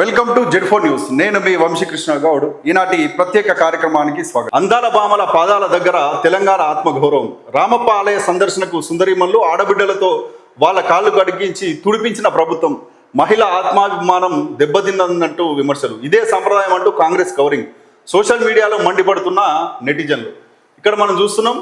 Welcome to Z4 news. నేను మీ వంశీకృష్ణ గౌడ్. ఈనాటి ప్రత్యేక కార్యక్రమానికి స్వాగతం. అందాల బామల పాదాల దగ్గర తెలంగాణ ఆత్మగౌరవం. రామప్ప ఆలయ సందర్శనకు సుందరిమల్లు ఆడబిడ్డలతో వాళ్ళ కాళ్ళు కడిగించి తుడిపించిన ప్రభుత్వం. మహిళా ఆత్మాభిమానం దెబ్బతిన్నట్టు విమర్శలు. ఇదే సంప్రదాయం అంటూ కాంగ్రెస్ కవరింగ్. సోషల్ మీడియాలో మండిపడుతున్న నెటిజన్లు. ఇక్కడ మనం చూస్తున్నాం,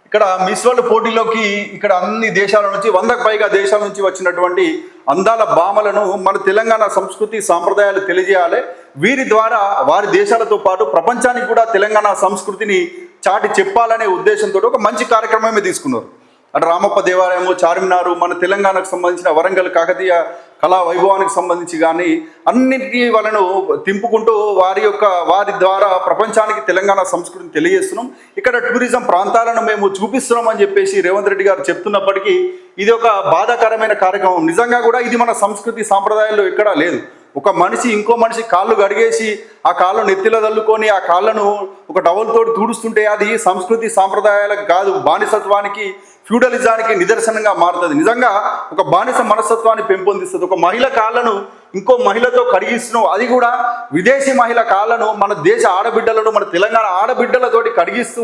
ఇక్కడ మిస్ వరల్డ్ పోటీలోకి ఇక్కడ అన్ని దేశాల నుంచి 100కు పైగా దేశాల నుంచి వచ్చినటువంటి అందాల భామలను మన తెలంగాణ సంస్కృతి సాంప్రదాయాలు తెలియజేయాలి. వీరి ద్వారా వారి దేశాలతో పాటు ప్రపంచానికి కూడా తెలంగాణ సంస్కృతిని చాటి చెప్పాలనే ఉద్దేశంతో ఒక మంచి కార్యక్రమమే తీసుకున్నారు. అటు రామప్ప దేవాలయము, చార్మినారు, మన తెలంగాణకు సంబంధించిన వరంగల్ కాకతీయ కళా వైభవానికి సంబంధించి కానీ అన్నింటి వాళ్ళను తింపుకుంటూ వారి ద్వారా ప్రపంచానికి తెలంగాణ సంస్కృతిని తెలియజేస్తున్నాం. ఇక్కడ టూరిజం ప్రాంతాలను మేము చూపిస్తున్నాం అని చెప్పేసి రేవంత్ రెడ్డి గారు చెప్తున్నప్పటికీ ఇది ఒక బాధాకరమైన కార్యక్రమం. నిజంగా కూడా ఇది మన సంస్కృతి సాంప్రదాయాల్లో ఎక్కడా లేదు. ఒక మనిషి ఇంకో మనిషి కాళ్ళు గడిగేసి ఆ కాళ్ళను నెత్తిలో తల్లుకొని ఆ కాళ్ళను ఒక టవల్తో తుడుస్తుంటే అది సంస్కృతి సాంప్రదాయాలకు కాదు, బానిసత్వానికి, ఫ్యూడలిజానికి నిదర్శనంగా మారుతుంది. నిజంగా ఒక బానిస మనస్తత్వాన్ని పెంపొందిస్తుంది. ఒక మహిళ కాళ్ళను ఇంకో మహిళతో కడిగిస్తున్నాం, అది కూడా విదేశీ మహిళ కాళ్ళను మన దేశ ఆడబిడ్డలను, మన తెలంగాణ ఆడబిడ్డలతోటి కడిగిస్తూ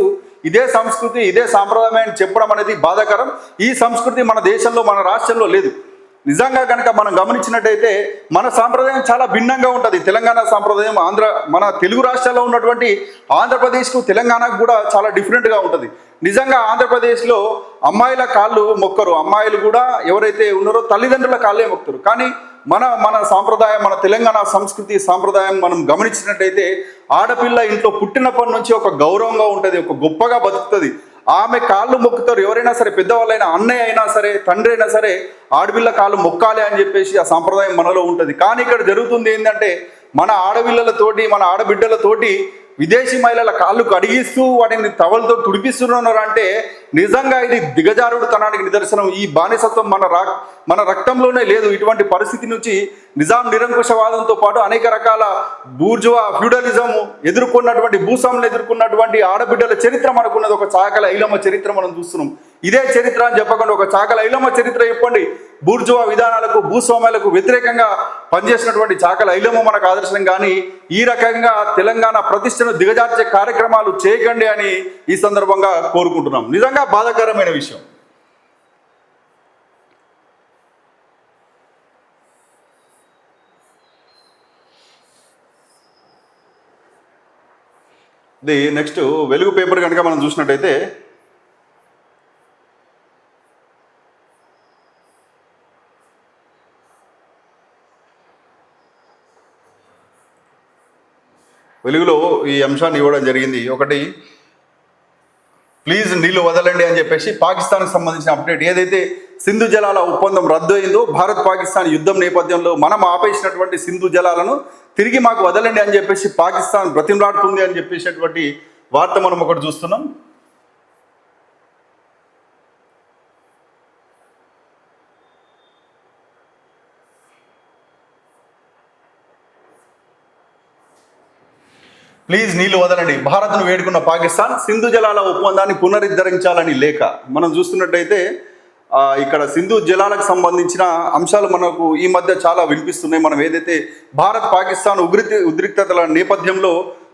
ఇదే సంస్కృతి ఇదే సాంప్రదాయం అని చెప్పడం అనేది బాధాకరం. ఈ సంస్కృతి మన దేశంలో మన రాష్ట్రంలో లేదు. నిజంగా కనుక మనం గమనించినట్టయితే మన సాంప్రదాయం చాలా భిన్నంగా ఉంటుంది. తెలంగాణ సాంప్రదాయం మన తెలుగు రాష్ట్రాల్లో ఉన్నటువంటి ఆంధ్రప్రదేశ్కు తెలంగాణకు కూడా చాలా డిఫరెంట్గా ఉంటుంది. నిజంగా ఆంధ్రప్రదేశ్లో అమ్మాయిల కాళ్ళు మొక్కరు, అమ్మాయిలు కూడా ఎవరైతే ఉన్నారో తల్లిదండ్రుల కాళ్ళే మొక్కుతారు. కానీ మన సాంప్రదాయం, మన తెలంగాణ సంస్కృతి సాంప్రదాయం మనం గమనించినట్టయితే ఆడపిల్ల ఇంట్లో పుట్టినప్పటి నుంచి ఒక గౌరవంగా ఉంటుంది, ఒక గొప్పగా బతుకుతుంది. ఆమె కాళ్ళు మొక్కుతారు. ఎవరైనా సరే, పెద్దవాళ్ళైనా, అన్నయ్య అయినా సరే, తండ్రి అయినా సరే ఆడపిల్ల కాళ్ళు మొక్కాలి అని చెప్పేసి ఆ సాంప్రదాయం మనలో ఉంటుంది. కానీ ఇక్కడ జరుగుతుంది ఏంటంటే మన ఆడపిల్లలతోటి, మన ఆడబిడ్డలతోటి విదేశీ మహిళల కాళ్ళు కడిగిస్తూ వాటిని టవల్తో తుడిపిస్తున్నారు. అంటే నిజంగా ఇది దిగజారుడుతనానికి నిదర్శనం. ఈ బానిసత్వం మన రక్తంలోనే లేదు. ఇటువంటి పరిస్థితి నుంచి నిజాం నిరంకుశవాదంతో పాటు అనేక రకాల బూర్జువా ఫ్యూడలిజం ఎదుర్కొన్నటువంటి, భూస్వాములు ఎదుర్కొన్నటువంటి ఆడబిడ్డల చరిత్ర మనకున్నది. ఒక చాకల ఐలమ్మ చరిత్ర మనం చూస్తున్నాం. ఇదే చరిత్ర అని చెప్పకుండా ఒక చాకల ఐలమ్మ చరిత్ర చెప్పండి. బూర్జువా విధానాలకు, భూస్వామ్యాలకు వ్యతిరేకంగా పనిచేసినటువంటి చాకల ఐలమ్మ మనకు ఆదర్శం. కానీ ఈ రకంగా తెలంగాణ ప్రతిష్టను దిగజార్చే కార్యక్రమాలు చేయకండి అని ఈ సందర్భంగా కోరుకుంటున్నాం. నిజంగా బాధాకరమైన విషయం. ఇది నెక్స్ట్ వెలుగు పేపర్ కనుక మనం చూసినట్టయితే వెలుగులో ఈ అంశాన్ని ఇవ్వడం జరిగింది. ఒకటి, ప్లీజ్ నీళ్లు వదలండి అని చెప్పేసి పాకిస్తాన్కి సంబంధించిన అప్డేట్. ఏదైతే సింధు జలాల ఒప్పందం రద్దు అయిందో, భారత్ పాకిస్తాన్ యుద్ధం నేపథ్యంలో మనం ఆపేసినటువంటి సింధు జలాలను తిరిగి మాకు వదలండి అని చెప్పేసి పాకిస్తాన్ బ్రతిమలాడుతుంది అని చెప్పేసినటువంటి వార్త మనం ఒకటి చూస్తున్నాం. ప్లీజ్ నీళ్లు వదలండి, భారత్ను వేడుకున్న పాకిస్తాన్ సింధు జలాల ఒప్పందాన్ని పునరుద్ధరించాలని లేఖ. మనం చూస్తున్నట్టయితే ఇక్కడ సింధు జలాలకు సంబంధించిన అంశాలు మనకు ఈ మధ్య చాలా వినిపిస్తున్నాయి. మనం ఏదైతే భారత్ పాకిస్తాన్ ఉద్రిక్తతల నేపథ్యంలో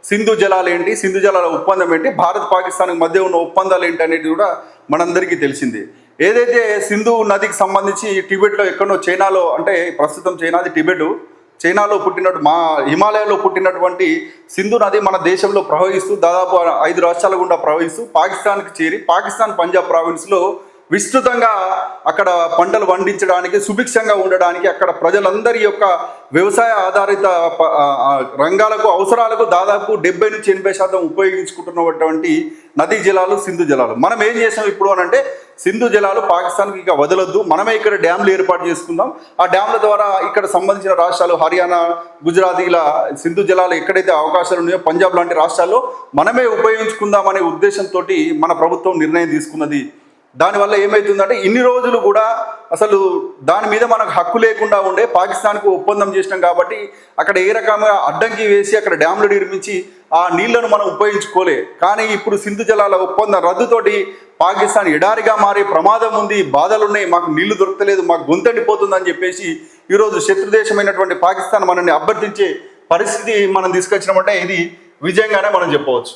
సింధు జలాలు ఏంటి, సింధు జలాల ఒప్పందం ఏంటి, భారత్ పాకిస్తాన్ మధ్య ఉన్న ఒప్పందాలు ఏంటి అనేది కూడా మనందరికీ తెలిసిందే. ఏదైతే సింధు నదికి సంబంధించి టిబెట్లో ఎక్కడో చైనాలో, అంటే ప్రస్తుతం చైనాది టిబెట్, చైనాలో హిమాలయాల్లో పుట్టినటువంటి సింధు నది మన దేశంలో ప్రవహిస్తూ దాదాపు 5 రాష్ట్రాల గుండా ప్రవహిస్తూ పాకిస్తాన్కి చేరి పాకిస్తాన్ పంజాబ్ ప్రావిన్స్లో విస్తృతంగా అక్కడ పంటలు పండించడానికి, సుభిక్షంగా ఉండడానికి, అక్కడ ప్రజలందరి యొక్క వ్యవసాయ ఆధారిత రంగాలకు, అవసరాలకు దాదాపు 70-80% ఉపయోగించుకుంటున్నటువంటి నదీ జలాలు సింధు జలాలు. మనం ఏం చేసాం ఇప్పుడు అని అంటే సింధు జలాలు పాకిస్తాన్కి ఇక వదలొద్దు, మనమే ఇక్కడ డ్యామ్లు ఏర్పాటు చేసుకుందాం. ఆ డ్యామ్ల ద్వారా ఇక్కడ సంబంధించిన రాష్ట్రాలు హర్యానా, గుజరాత్ ఇలా సింధు జలాలు ఎక్కడైతే అవకాశాలు ఉన్నాయో పంజాబ్ లాంటి రాష్ట్రాల్లో మనమే ఉపయోగించుకుందామనే ఉద్దేశంతో మన ప్రభుత్వం నిర్ణయం తీసుకున్నది. దానివల్ల ఏమవుతుందంటే ఇన్ని రోజులు కూడా అసలు దాని మీద మనకు హక్కు లేకుండా ఉండే పాకిస్తాన్కు ఒప్పందం చేసినాం కాబట్టి అక్కడ ఏ రకంగా అడ్డంకి వేసి అక్కడ డ్యామ్లు నిర్మించి ఆ నీళ్లను మనం ఉపయోగించుకోలే. కానీ ఇప్పుడు సింధు జలాల ఒప్పందం రద్దుతోటి పాకిస్తాన్ ఎడారిగా మారే ప్రమాదం ఉంది, బాధలున్నాయి, మాకు నీళ్లు దొరకలేదు, మాకు గొంతెండిపోతుందని చెప్పేసి ఈరోజు శత్రు దేశమైనటువంటి పాకిస్తాన్ మనల్ని అభ్యర్థించే పరిస్థితి మనం తీసుకొచ్చినామంటే ఇది విజయంగానే మనం చెప్పవచ్చు.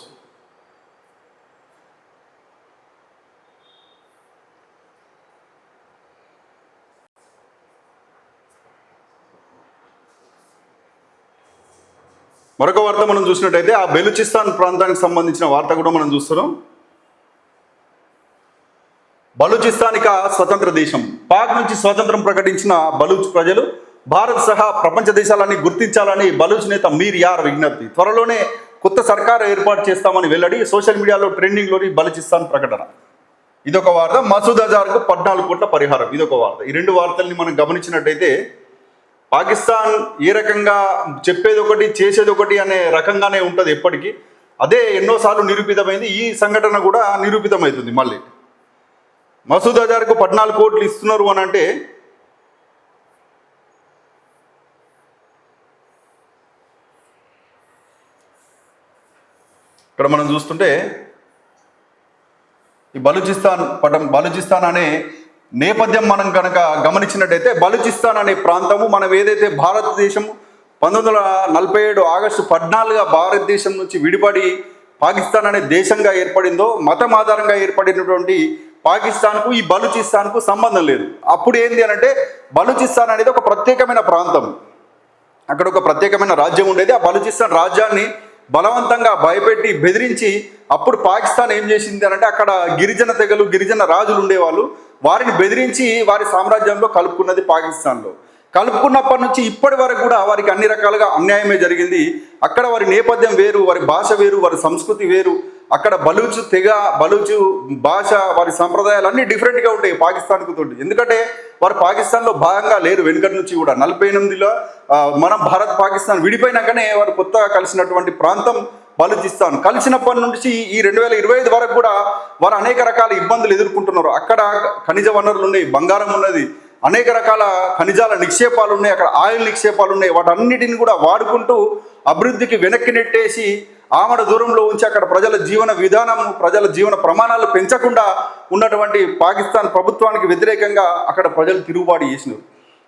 మరొక వార్త మనం చూసినట్టయితే ఆ బెలూచిస్తాన్ ప్రాంతానికి సంబంధించిన వార్త కూడా మనం చూస్తున్నాం. బలూచిస్తానిక స్వతంత్ర దేశం. పాక్ నుంచి స్వాతంత్రం ప్రకటించిన బలూచ్ ప్రజలు భారత్ సహా ప్రపంచ దేశాలన్నీ గుర్తించాలని బలూచ్ నేత మీర్ యార్ విజ్ఞప్తి. త్వరలోనే కొత్త సర్కారు ఏర్పాటు చేస్తామని వెల్లడి. సోషల్ మీడియాలో ట్రెండింగ్లోని బలూచిస్తాన్ ప్రకటన. ఇదొక వార్త. మసూద్ అజార్కు 14 కోట్ల పరిహారం. ఇదొక వార్త. ఈ రెండు వార్తల్ని మనం గమనించినట్టయితే పాకిస్తాన్ ఏ రకంగా చెప్పేది ఒకటి చేసేది ఒకటి అనే రకంగానే ఉంటుంది ఎప్పటికీ. అదే ఎన్నోసార్లు నిరూపితమైంది. ఈ సంఘటన కూడా నిరూపితమవుతుంది. మళ్ళీ మసూద్ అజార్కు 14 కోట్లు ఇస్తున్నారు అని అంటే ఇక్కడ మనం చూస్తుంటే ఈ బలూచిస్తాన్ అనే నేపథ్యం మనం కనుక గమనించినట్టయితే బలూచిస్తాన్ అనే ప్రాంతము మనం ఏదైతే భారతదేశం 1947 ఆగస్టు 14 భారతదేశం నుంచి విడిపడి పాకిస్తాన్ అనే దేశంగా ఏర్పడిందో మతం ఆధారంగా ఏర్పడినటువంటి పాకిస్తాన్కు ఈ బలూచిస్తాన్కు సంబంధం లేదు. అప్పుడు ఏంది అని అంటే బలూచిస్తాన్ అనేది ఒక ప్రత్యేకమైన ప్రాంతం. అక్కడ ఒక ప్రత్యేకమైన రాజ్యం ఉండేది. ఆ బలూచిస్తాన్ రాజ్యాన్ని బలవంతంగా భయపెట్టి బెదిరించి అప్పుడు పాకిస్తాన్ ఏం చేసింది అని అంటే అక్కడ గిరిజన తెగలు గిరిజన రాజులు ఉండేవాళ్ళు. వారిని బెదిరించి వారి సామ్రాజ్యంలో కలుపుకున్నది పాకిస్తాన్లో. కలుపుకున్నప్పటి నుంచి ఇప్పటి వరకు కూడా వారికి అన్ని రకాలుగా అన్యాయమే జరిగింది. అక్కడ వారి నేపథ్యం వేరు, వారి భాష వేరు, వారి సంస్కృతి వేరు. అక్కడ బలూచు తెగ, బలూచు భాష, వారి సంప్రదాయాలు అన్నీ డిఫరెంట్గా ఉంటాయి పాకిస్తాన్కు తోటి. ఎందుకంటే వారు పాకిస్తాన్లో భాగంగా లేరు వెనుకటి నుంచి కూడా. 48లో మనం భారత్ పాకిస్తాన్ విడిపోయినాకనే వారు కొత్తగా కలిసినటువంటి ప్రాంతం బలూచిస్తాన్. కలిసినప్పటి నుంచి ఈ 2025 వరకు కూడా వారు అనేక రకాల ఇబ్బందులు ఎదుర్కొంటున్నారు. అక్కడ ఖనిజ వనరులు ఉన్నాయి, బంగారం ఉన్నది, అనేక రకాల ఖనిజాల నిక్షేపాలు ఉన్నాయి, అక్కడ ఆయిల్ నిక్షేపాలు ఉన్నాయి. వాటన్నిటిని కూడా వాడుకుంటూ అభివృద్ధికి వెనక్కి నెట్టేసి ఆమడ దూరంలో ఉంచి అక్కడ ప్రజల జీవన విధానం, ప్రజల జీవన ప్రమాణాలు పెంచకుండా ఉన్నటువంటి పాకిస్తాన్ ప్రభుత్వానికి వ్యతిరేకంగా అక్కడ ప్రజలు తిరుగుబాటు చేసినారు.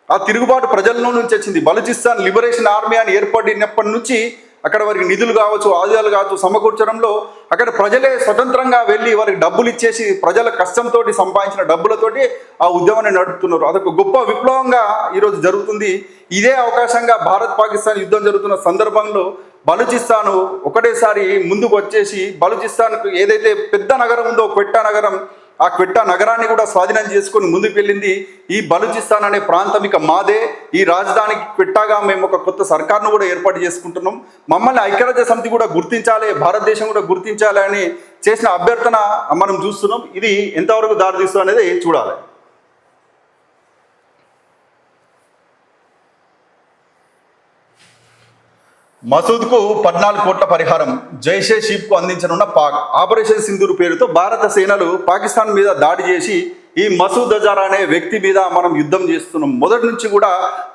ఆ తిరుగుబాటు ప్రజల్లో నుంచి వచ్చింది. బలూచిస్తాన్ లిబరేషన్ ఆర్మీ అని ఏర్పడినప్పటి నుంచి అక్కడ వారికి నిధులు కావచ్చు, ఆదాయాలు కావచ్చు సమకూర్చడంలో అక్కడ ప్రజలే స్వతంత్రంగా వెళ్ళి వారికి డబ్బులు ఇచ్చేసి ప్రజల కష్టంతో సంపాదించిన డబ్బులతోటి ఆ ఉద్యమాన్ని నడుపుతున్నారు. అదొక గొప్ప విప్లవంగా ఈరోజు జరుగుతుంది. ఇదే అవకాశంగా భారత్ పాకిస్తాన్ యుద్ధం జరుగుతున్న సందర్భంలో బలూచిస్తాను ఒకటేసారి ముందుకు వచ్చేసి బలూచిస్తాన్కు ఏదైతే పెద్ద నగరం ఉందో క్వెట్టా నగరం, ఆ క్వెట్టా నగరాన్ని కూడా స్వాధీనం చేసుకొని ముందుకు వెళ్ళింది. ఈ బలూచిస్తాన్ అనే ప్రాంతం ఇక మాదే, ఈ రాజధానికి క్వెట్టాగా మేము ఒక కొత్త సర్కార్ను కూడా ఏర్పాటు చేసుకుంటున్నాం, మమ్మల్ని ఐక్యరాజ్య సమితి కూడా గుర్తించాలి, భారతదేశం కూడా గుర్తించాలి అని చేసిన అభ్యర్థన మనం చూస్తున్నాం. ఇది ఎంతవరకు దారితీస్తుంది అనేది చూడాలి. మసూద్కు 14 కోట్ల పరిహారం. జైషే షీప్కు అందించనున్న పాక్. ఆపరేషన్ సింధూర్ పేరుతో భారత సేనలు పాకిస్తాన్ మీద దాడి చేసి ఈ మసూద్ అజార్ అనే వ్యక్తి మీద మనం యుద్ధం చేస్తున్నాం. మొదటి నుంచి కూడా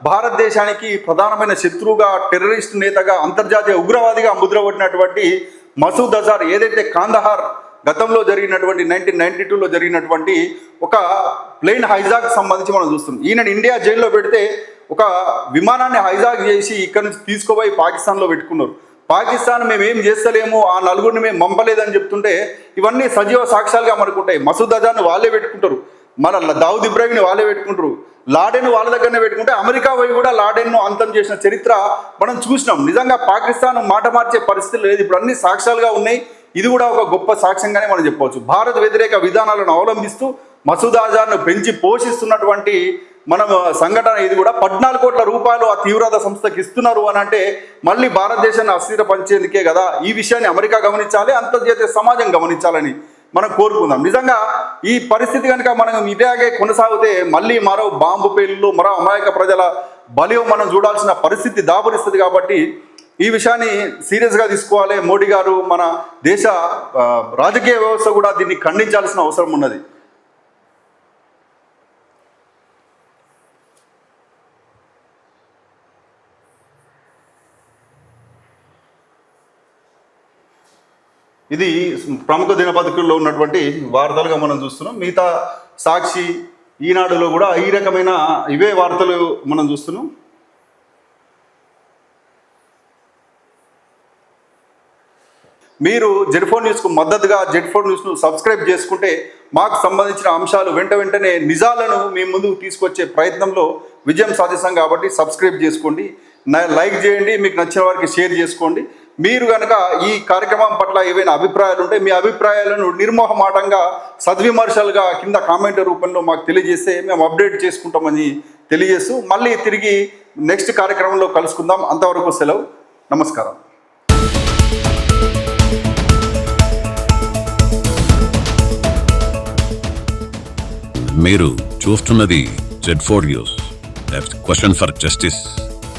భారతదేశానికి ప్రధానమైన శత్రువుగా, టెర్రరిస్ట్ నేతగా, అంతర్జాతీయ ఉగ్రవాదిగా ముద్రపడినటువంటి మసూద్ అజార్ ఏదైతే కాందహార్ గతంలో జరిగినటువంటి 1992లో జరిగినటువంటి ఒక ప్లేన్ హైజాక్ సంబంధించి మనం చూస్తున్నాం. ఈయన ఇండియా జైల్లో పెడితే ఒక విమానాన్ని హైజాక్ చేసి ఇక్కడ నుంచి తీసుకుపోయి పాకిస్తాన్లో పెట్టుకున్నారు. పాకిస్తాన్ మేమేం చేస్తలేము, ఆ నలుగురిని మేము పంపలేదని చెప్తుంటే ఇవన్నీ సజీవ సాక్ష్యాలుగా మనకుంటాయి. మసూద్ అజార్ని వాళ్ళే పెట్టుకుంటారు, మన దావుద్ ఇబ్రాహింని వాళ్ళే పెట్టుకుంటారు, లాడెన్ వాళ్ళ దగ్గరనే పెట్టుకుంటే అమెరికా పోయి కూడా లాడెన్ను అంతం చేసిన చరిత్ర మనం చూసినాం. నిజంగా పాకిస్తాన్ మాట మార్చే పరిస్థితి లేదు. ఇప్పుడు అన్ని సాక్ష్యాలుగా ఉన్నాయి. ఇది కూడా ఒక గొప్ప సాక్ష్యంగానే మనం చెప్పవచ్చు. భారత వ్యతిరేక విధానాలను అవలంబిస్తూ మసూద్ అజార్ను పెంచి పోషిస్తున్నటువంటి మనం సంఘటన ఇది కూడా. 14 కోట్ల రూపాయలు ఆ తీవ్రవాద సంస్థకి ఇస్తున్నారు అని అంటే మళ్ళీ భారతదేశాన్ని అస్థిర పంచేందుకే కదా. ఈ విషయాన్ని అమెరికా గమనించాలి, అంతర్జాతీయ సమాజం గమనించాలని మనం కోరుకుందాం. నిజంగా ఈ పరిస్థితి కనుక మనం ఇలాగే కొనసాగితే మళ్ళీ మరో బాంబు పేలుళ్ళు, మరో అమాయక ప్రజల బలియం మనం చూడాల్సిన పరిస్థితి దాపురిస్తుంది. కాబట్టి ఈ విషయాన్ని సీరియస్గా తీసుకోవాలి. మోడీ గారు, మన దేశ రాజకీయ వ్యవస్థ కూడా దీన్ని ఖండించాల్సిన అవసరం ఉన్నది. ఇది ప్రముఖ దినపత్రికల్లో ఉన్నటువంటి వార్తలుగా మనం చూస్తున్నాం. మిగతా సాక్షి, ఈనాడులో కూడా ఈ రకమైన ఇవే వార్తలు మనం చూస్తున్నాం. మీరు జెడ్4 న్యూస్కు మద్దతుగా జెడ్4 న్యూస్ను సబ్స్క్రైబ్ చేసుకుంటే మాకు సంబంధించిన అంశాలు వెంటనే నిజాలను మీ ముందుకు తీసుకొచ్చే ప్రయత్నంలో విజయం సాధిస్తాం. కాబట్టి సబ్స్క్రైబ్ చేసుకోండి, లైక్ చేయండి, మీకు నచ్చిన వారికి షేర్ చేసుకోండి. మీరు కనుక ఈ కార్యక్రమం పట్ల ఏవైనా అభిప్రాయాలు ఉంటే మీ అభిప్రాయాలను నిర్మోహమాటంగా సద్విమర్శలుగా కింద కామెంట్ రూపంలో మాకు తెలియజేస్తే మేము అప్డేట్ చేసుకుంటామని తెలియజేస్తూ మళ్ళీ తిరిగి నెక్స్ట్ కార్యక్రమంలో కలుసుకుందాం. అంతవరకు సెలవు, నమస్కారం. మీరు చూస్తున్నది జెడ్4 న్యూస్. Question for justice.